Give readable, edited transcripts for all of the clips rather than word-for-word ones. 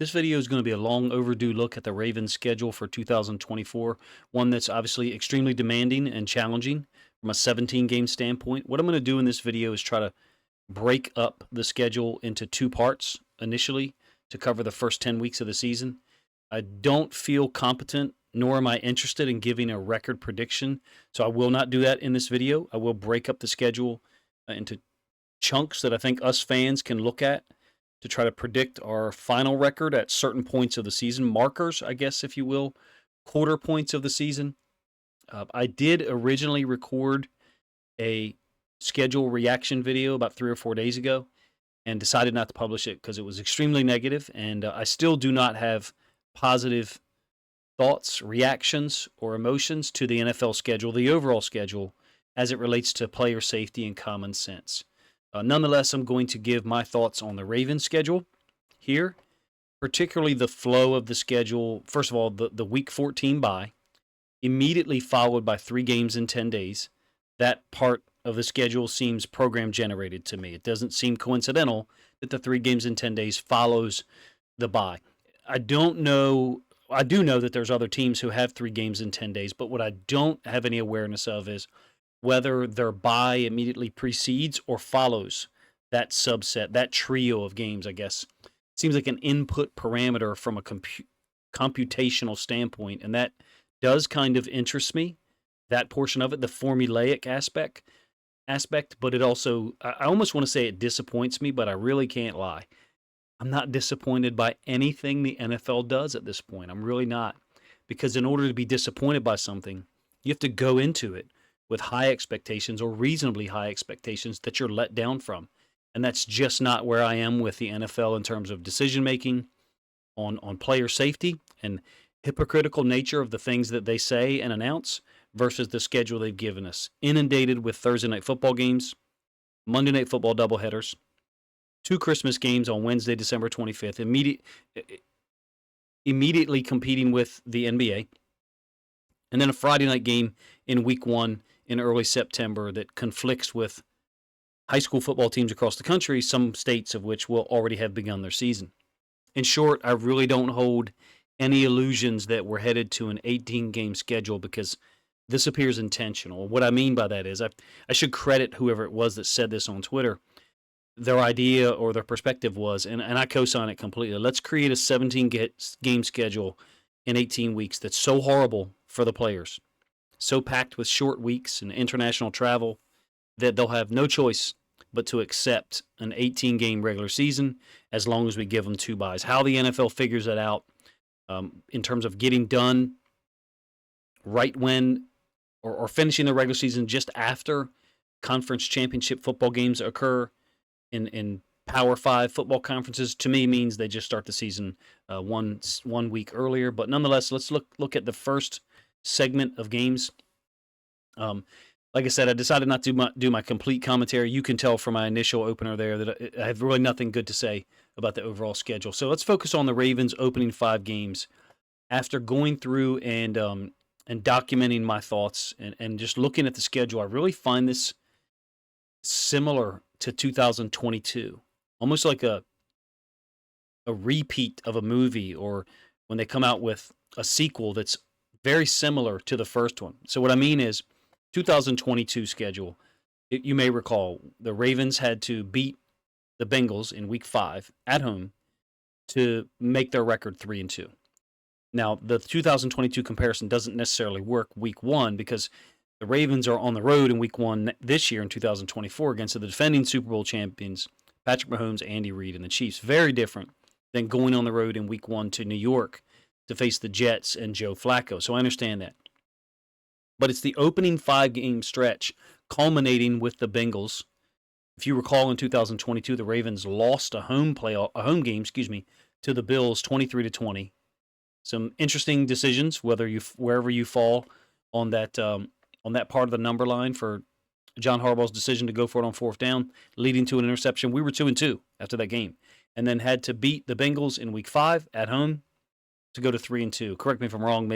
This video is going to be a long overdue look at the Ravens' schedule for 2024, one that's obviously extremely demanding and challenging from a 17-game standpoint. What I'm going to do in this video is try to break up the schedule into two parts initially to cover the first 10 weeks of the season. I don't feel competent, nor am I interested in giving a record prediction, so I will not do that in this video. I will break up the schedule into chunks that I think us fans can look at to try to predict our final record at certain points of the season, markers, I guess, if you will, quarter points of the season. I did originally record a schedule reaction video about 3 or 4 days ago and decided not to publish it because it was extremely negative, and I still do not have positive thoughts, reactions, or emotions to the NFL schedule, the overall schedule, as it relates to player safety and common sense. Nonetheless, I'm going to give my thoughts on the Ravens schedule here, particularly the flow of the schedule. First of all, the Week 14 bye, immediately followed by 3 games in 10 days. That part of the schedule seems program generated to me. It doesn't seem coincidental that the 3 games in 10 days follows the bye. I do know that there's other teams who have 3 games in 10 days, but what I don't have any awareness of is whether their bye immediately precedes or follows that subset, that trio of games, I guess. Seems like an input parameter from a computational standpoint, and that does kind of interest me, that portion of it, the formulaic aspect, but it also, I almost want to say it disappoints me, but I really can't lie. I'm not disappointed by anything the NFL does at this point. I'm really not, because in order to be disappointed by something, you have to go into it with high expectations or reasonably high expectations that you're let down from. And that's just not where I am with the NFL in terms of decision-making on player safety and hypocritical nature of the things that they say and announce versus the schedule they've given us. Inundated with Thursday night football games, Monday night football doubleheaders, 2 Christmas games on Wednesday, December 25th, immediately competing with the NBA, and then a Friday night game in Week 1 in early September that conflicts with high school football teams across the country, some states of which will already have begun their season. In short, I really don't hold any illusions that we're headed to an 18-game schedule because this appears intentional. What I mean by that is I should credit whoever it was that said this on Twitter. Their idea or their perspective was, and I co-sign it completely, let's create a 17-game schedule in 18 weeks that's so horrible for the players, so packed with short weeks and international travel that they'll have no choice but to accept an 18-game regular season as long as we give them 2 byes. How the NFL figures it out in terms of getting done right when or finishing the regular season just after conference championship football games occur in Power 5 football conferences, to me means they just start the season one week earlier. But nonetheless, let's look at the first segment of games. Like I said, I decided not to do my complete commentary. You can tell from my initial opener there that I have really nothing good to say about the overall schedule. So let's focus on the Ravens' opening 5 games. After going through and documenting my thoughts and just looking at the schedule, I really find this similar to 2022, almost like a repeat of a movie, or when they come out with a sequel that's very similar to the first one. So what I mean is 2022 schedule, you may recall the Ravens had to beat the Bengals in Week 5 at home to make their record 3-2. Now, the 2022 comparison doesn't necessarily work Week 1 because the Ravens are on the road in Week 1 this year in 2024 against the defending Super Bowl champions, Patrick Mahomes, Andy Reid, and the Chiefs. Very different than going on the road in Week 1 to New York to face the Jets and Joe Flacco. So I understand that. But it's the opening 5-game stretch culminating with the Bengals. If you recall, in 2022, the Ravens lost a home game, to the Bills 23-20. Some interesting decisions, wherever you fall on that part of the number line for John Harbaugh's decision to go for it on 4th down, leading to an interception. We were 2-2 after that game, and then had to beat the Bengals in Week 5 at home to go to 3-2. Correct me if I'm wrong.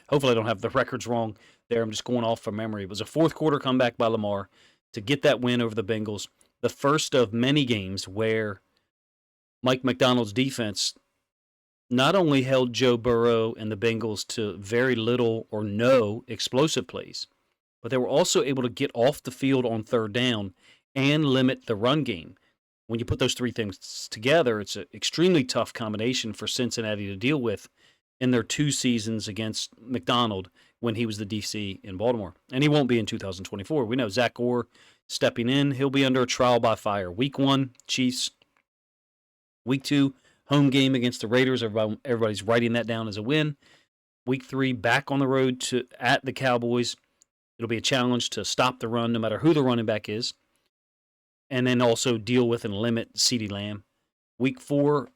Hopefully I don't have the records wrong there. I'm just going off from memory. It was a 4th quarter comeback by Lamar to get that win over the Bengals. The first of many games where Mike McDonald's defense not only held Joe Burrow and the Bengals to very little or no explosive plays, but they were also able to get off the field on third down and limit the run game. When you put those three things together, it's an extremely tough combination for Cincinnati to deal with in their 2 seasons against McDonald when he was the DC in Baltimore. And he won't be in 2024. We know Zach Orr stepping in. He'll be under a trial by fire. Week 1, Chiefs. Week 2, home game against the Raiders. Everybody's writing that down as a win. Week 3, back on the road at the Cowboys. It'll be a challenge to stop the run no matter who the running back is. And then also deal with and limit CeeDee Lamb. Week 4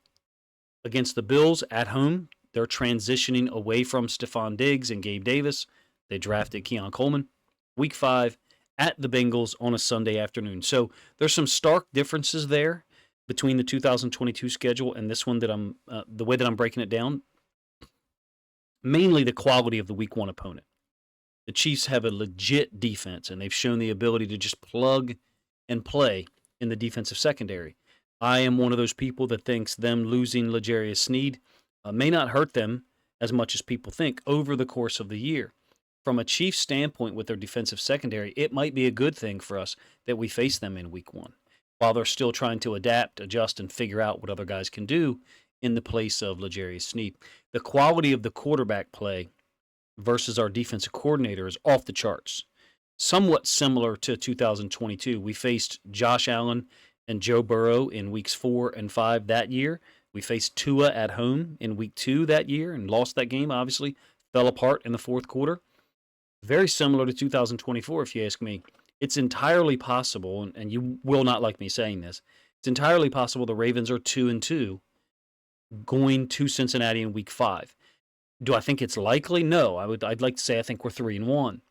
against the Bills at home. They're transitioning away from Stephon Diggs and Gabe Davis. They drafted Keon Coleman. Week 5 at the Bengals on a Sunday afternoon. So there's some stark differences there between the 2022 schedule and this one that the way that I'm breaking it down. Mainly the quality of the Week 1 opponent. The Chiefs have a legit defense, and they've shown the ability to just plug and play in the defensive secondary. I am one of those people that thinks them losing L'Jarius Sneed may not hurt them as much as people think over the course of the year. From a Chiefs standpoint with their defensive secondary, it might be a good thing for us that we face them in Week 1, while they're still trying to adapt, adjust, and figure out what other guys can do in the place of L'Jarius Sneed. The quality of the quarterback play versus our defensive coordinator is off the charts. Somewhat similar to 2022. We faced Josh Allen and Joe Burrow in weeks 4 and 5 that year. We faced Tua at home in week 2 that year and lost that game, obviously. Fell apart in the fourth quarter. Very similar to 2024, if you ask me. It's entirely possible, and you will not like me saying this, it's entirely possible the Ravens are 2-2 going to Cincinnati in week 5. Do I think it's likely? No. I'd like to say I think we're 3-1.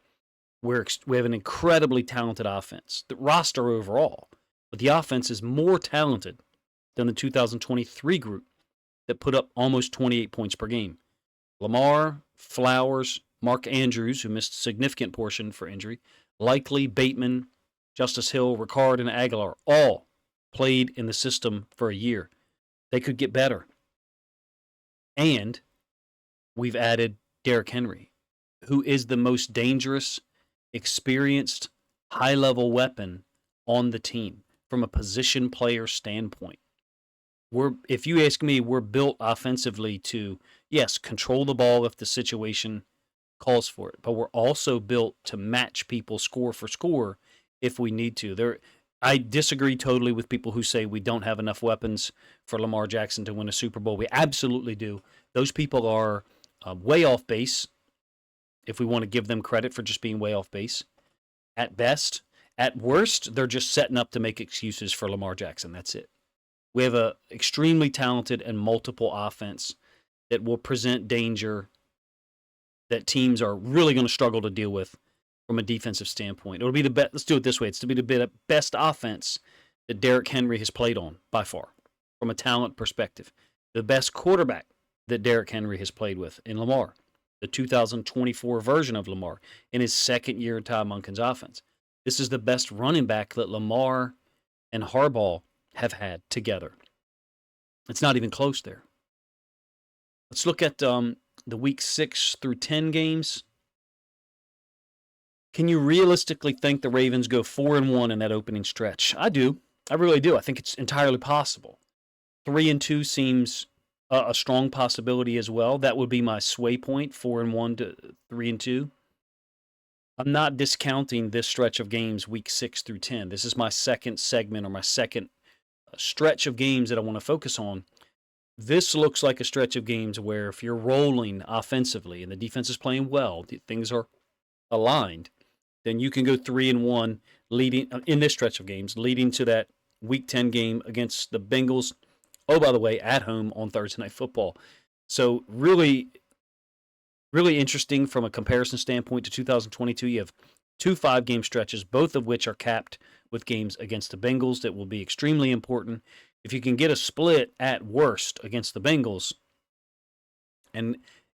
We have an incredibly talented offense. The roster overall, but the offense is more talented than the 2023 group that put up almost 28 points per game. Lamar, Flowers, Mark Andrews, who missed a significant portion for injury, Likely, Bateman, Justice Hill, Ricard, and Aguilar all played in the system for a year. They could get better. And we've added Derrick Henry, who is the most dangerous, experienced, high-level weapon on the team from a position player standpoint. If you ask me, we're built offensively to, yes, control the ball if the situation calls for it, but we're also built to match people score for score if we need to. I disagree totally with people who say we don't have enough weapons for Lamar Jackson to win a Super Bowl. We absolutely do. Those people are way off base, if we want to give them credit for just being way off base, at best. At worst, they're just setting up to make excuses for Lamar Jackson. That's it. We have an extremely talented and multiple offense that will present danger that teams are really going to struggle to deal with from a defensive standpoint. It'll be the best. Let's do it this way. It's to be the best offense that Derrick Henry has played on by far, from a talent perspective. The best quarterback that Derrick Henry has played with in Lamar, the 2024 version of Lamar, in his second year in Todd Monken's offense. This is the best running back that Lamar and Harbaugh have had together. It's not even close there. Let's look at the week 6 through 10 games. Can you realistically think the Ravens go 4-1 in that opening stretch? I do. I really do. I think it's entirely possible. 3-2 seems a strong possibility as well. That would be my sway point, 4-1 to 3-2. I'm not discounting this stretch of games, week 6 through 10. This is my second segment, or my second stretch of games that I want to focus on. This looks like a stretch of games where if you're rolling offensively and the defense is playing well, things are aligned, then you can go 3-1 leading in this stretch of games, leading to that week 10 game against the Bengals. Oh, by the way, at home on Thursday Night Football. So really, really interesting from a comparison standpoint to 2022. You have 2 5-game stretches, both of which are capped with games against the Bengals that will be extremely important. If you can get a split at worst against the Bengals, and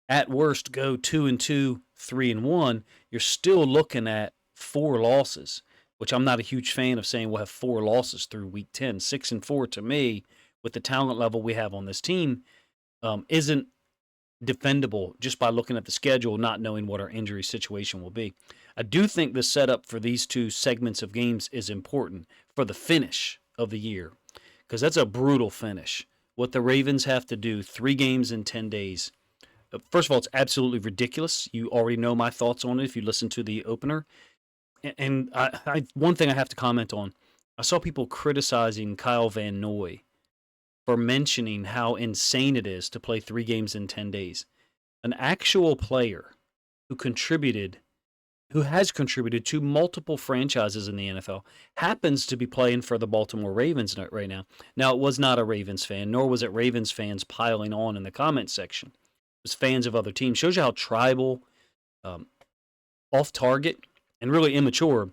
at worst go 2-2, 3-1, you're still looking at 4 losses, which I'm not a huge fan of saying we'll have 4 losses through week 10. 6-4 to me, with the talent level we have on this team, isn't defendable just by looking at the schedule, not knowing what our injury situation will be. I do think the setup for these two segments of games is important for the finish of the year, because that's a brutal finish. What the Ravens have to do, 3 games in 10 days. First of all, it's absolutely ridiculous. You already know my thoughts on it if you listen to the opener. And one thing I have to comment on, I saw people criticizing Kyle Van Noy for mentioning how insane it is to play 3 games in 10 days. An actual player who has contributed to multiple franchises in the NFL, happens to be playing for the Baltimore Ravens right now. Now, it was not a Ravens fan, nor was it Ravens fans piling on in the comment section. It was fans of other teams. Shows you how tribal, off target, and really immature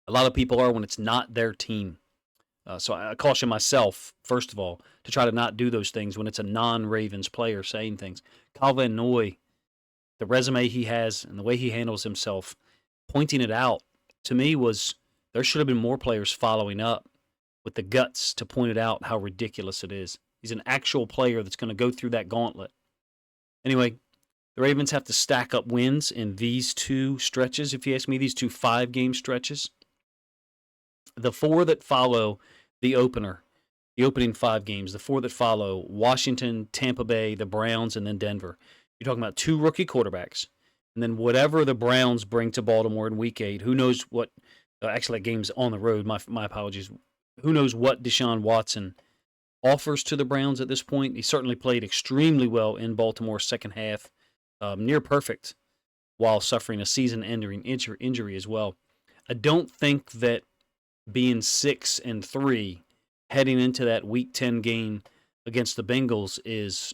a lot of people are when it's not their team. So I caution myself, first of all, to try to not do those things when it's a non-Ravens player saying things. Kyle Van Noy, the resume he has and the way he handles himself, pointing it out, to me was there should have been more players following up with the guts to point it out how ridiculous it is. He's an actual player that's going to go through that gauntlet. Anyway, the Ravens have to stack up wins in these 2 stretches, if you ask me, these 2 5-game stretches. The 4 that follow the opener, the opening 5 games, the 4 that follow, Washington, Tampa Bay, the Browns, and then Denver. You're talking about 2 rookie quarterbacks. And then whatever the Browns bring to Baltimore in Week 8, who knows what actually, that game's on the road. My apologies. Who knows what Deshaun Watson offers to the Browns at this point? He certainly played extremely well in Baltimore's second half, near perfect, while suffering a season-ending injury as well. I don't think that being 6-3 heading into that Week 10 game against the Bengals is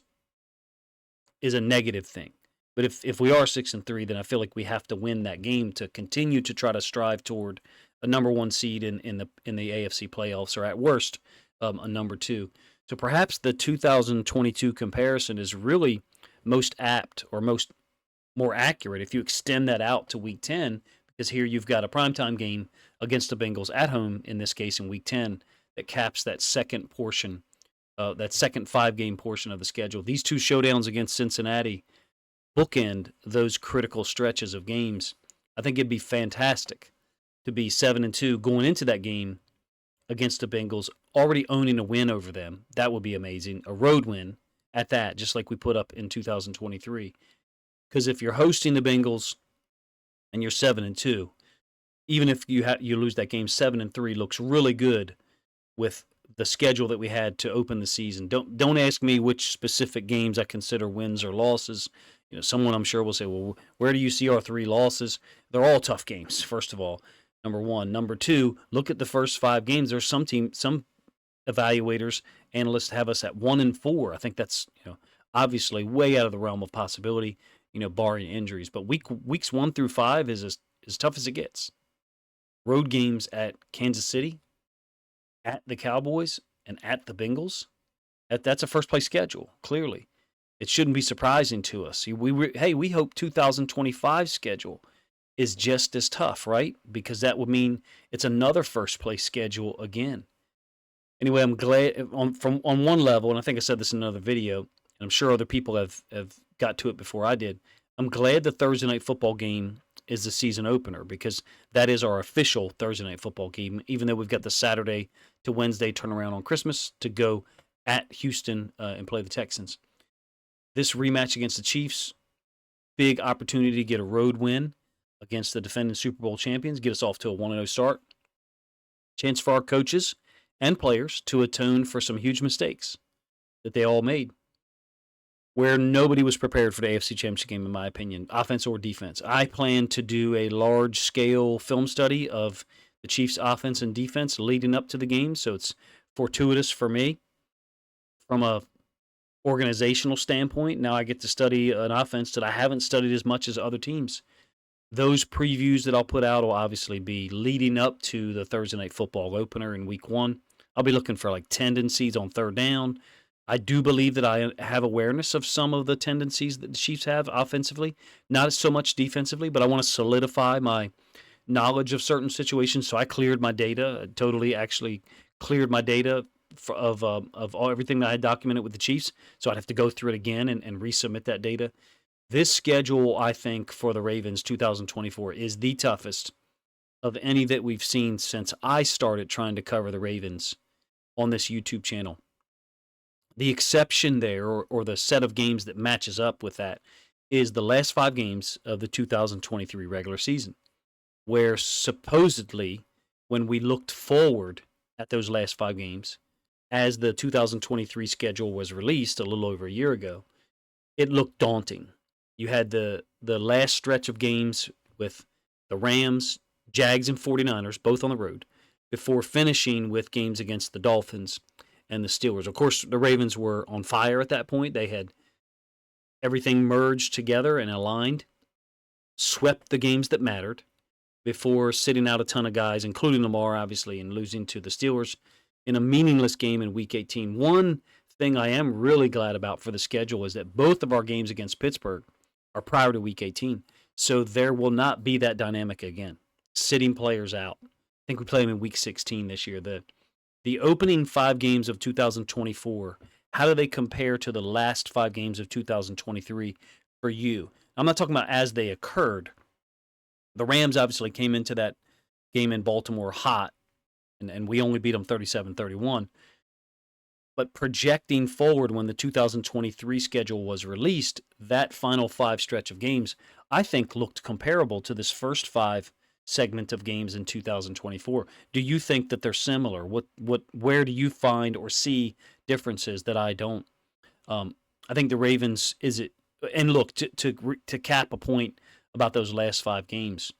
a negative thing. But if we are 6-3, then I feel like we have to win that game to continue to try to strive toward a number 1 seed in the AFC playoffs, or at worst, a number 2. So perhaps the 2022 comparison is really most apt or more accurate if you extend that out to Week 10, because here you've got a primetime game against the Bengals at home, in this case in Week 10, that caps that second portion, that second 5-game portion of the schedule. These 2 showdowns against Cincinnati bookend those critical stretches of games. I think it'd be fantastic to be 7-2 going into that game against the Bengals, already owning a win over them. That would be amazing. A road win at that, just like we put up in 2023. Because if you're hosting the Bengals and you're 7-2, even if you lose that game, 7-3 looks really good with the schedule that we had to open the season. Don't ask me which specific games I consider wins or losses. Someone I'm sure will say, well, where do you see our 3 losses? They're all tough games, first of all, number 1. Number 2, look at the first 5 games. There's some evaluators, analysts have us at 1-4. I think that's obviously way out of the realm of possibility, barring injuries. But weeks 1 through 5 is as tough as it gets. Road games at Kansas City, at the Cowboys, and at the Bengals. That's a first-place schedule, clearly. It shouldn't be surprising to us. We hope 2025 schedule is just as tough, right? Because that would mean it's another first-place schedule again. Anyway, I'm glad on one level, and I think I said this in another video, and I'm sure other people have got to it before I did. I'm glad the Thursday Night Football game is the season opener, because that is our official Thursday Night Football game, even though we've got the Saturday to Wednesday turnaround on Christmas to go at Houston and play the Texans. This rematch against the Chiefs, big opportunity to get a road win against the defending Super Bowl champions, get us off to a 1-0 start. Chance for our coaches and players to atone for some huge mistakes that they all made, where nobody was prepared for the AFC Championship game, in my opinion, offense or defense. I plan to do a large-scale film study of the Chiefs' offense and defense leading up to the game, so it's fortuitous for me from a organizational standpoint. Now I get to study an offense that I haven't studied as much as other teams. Those previews that I'll put out will obviously be leading up to the Thursday Night Football opener in Week 1. I'll be looking for tendencies on third down. I do believe that I have awareness of some of the tendencies that the Chiefs have offensively, not so much defensively, but I want to solidify my knowledge of certain situations. So I cleared my data, totally actually cleared my data of everything that I had documented with the Chiefs. So I'd have to go through it again and resubmit that data. This schedule, I think, for the Ravens 2024 is the toughest of any that we've seen since I started trying to cover the Ravens on this YouTube channel. The exception there, or the set of games that matches up with that, is the last 5 games of the 2023 regular season, where supposedly, when we looked forward at those last 5 games, as the 2023 schedule was released a little over a year ago, it looked daunting. You had the last stretch of games with the Rams, Jags, and 49ers, both on the road, before finishing with games against the Dolphins and the Steelers. Of course, the Ravens were on fire at that point. They had everything merged together and aligned, swept the games that mattered before sitting out a ton of guys, including Lamar, obviously, and losing to the Steelers in a meaningless game in Week 18. One thing I am really glad about for the schedule is that both of our games against Pittsburgh are prior to Week 18. So there will not be that dynamic again, sitting players out. I think we play them in Week 16 this year. The opening 5 games of 2024, how do they compare to the last 5 games of 2023 for you? I'm not talking about as they occurred. The Rams obviously came into that game in Baltimore hot, and we only beat them 37-31. But projecting forward when the 2023 schedule was released, that final 5 stretch of games, I think, looked comparable to this first 5 segment of games in 2024. Do you think that they're similar? Where do you find or see differences that I don't? I think the Ravens and look, to cap a point about those last 5 games,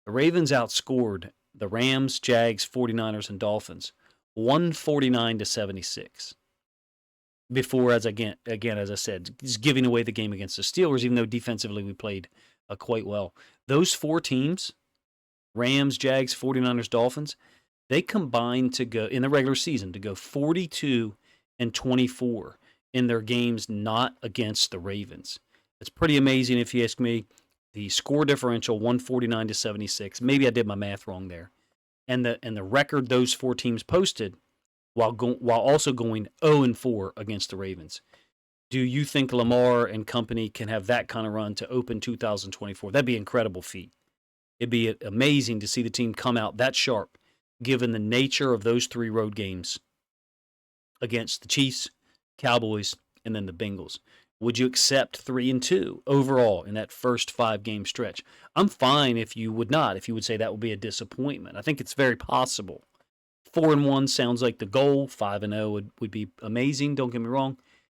the Ravens outscored the Rams, Jags, 49ers, and Dolphins 149-76. Before, as I said, just giving away the game against the Steelers, even though defensively we played quite well. Those 4 teams, Rams, Jags, 49ers, Dolphins, they combined to go, in the regular season, to go 42-24 in their games not against the Ravens. It's pretty amazing if you ask me. The score differential, 149-76. Maybe I did my math wrong there. And the record those 4 teams posted while also going 0-4 against the Ravens. Do you think Lamar and company can have that kind of run to open 2024? That'd be an incredible feat. It'd be amazing to see the team come out that sharp, given the nature of those 3 road games against the Chiefs, Cowboys, and then the Bengals. Would you accept 3-2 overall in that first 5-game stretch? I'm fine if you would not, if you would say that would be a disappointment. I think it's very possible. 4-1 sounds like the goal. 5-0 would be amazing. Don't get me wrong.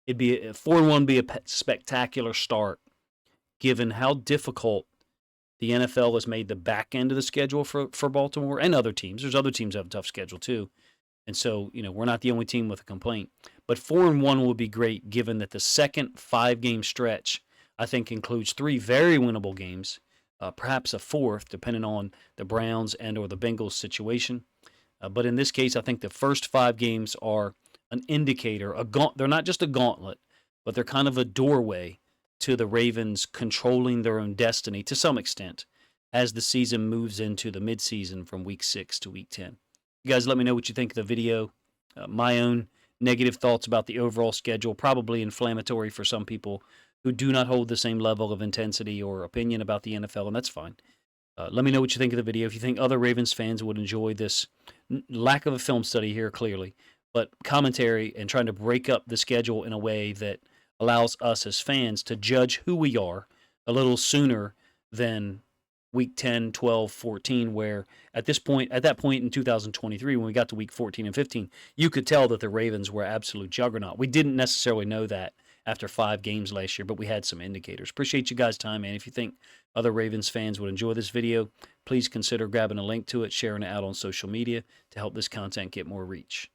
4-1 would be a spectacular start, given how difficult the NFL has made the back end of the schedule for Baltimore and other teams. There's other teams that have a tough schedule too. And so, we're not the only team with a complaint. But 4-1 would be great, given that the second 5-game stretch, I think, includes 3 very winnable games, perhaps a 4th, depending on the Browns and or the Bengals situation. But in this case, I think the first 5 games are an indicator. They're not just a gauntlet, but they're kind of a doorway to the Ravens controlling their own destiny to some extent as the season moves into the midseason from Week 6 to Week 10. You guys let me know what you think of the video. My own negative thoughts about the overall schedule, probably inflammatory for some people who do not hold the same level of intensity or opinion about the NFL, and that's fine. Let me know what you think of the video. If you think other Ravens fans would enjoy this lack of a film study here, clearly, but commentary and trying to break up the schedule in a way that allows us as fans to judge who we are a little sooner than Week 10, 12, 14, where at that point in 2023, when we got to Week 14 and 15, you could tell that the Ravens were absolute juggernaut. We didn't necessarily know that after 5 games last year, but we had some indicators. Appreciate you guys' time, man. If you think other Ravens fans would enjoy this video, please consider grabbing a link to it, sharing it out on social media to help this content get more reach.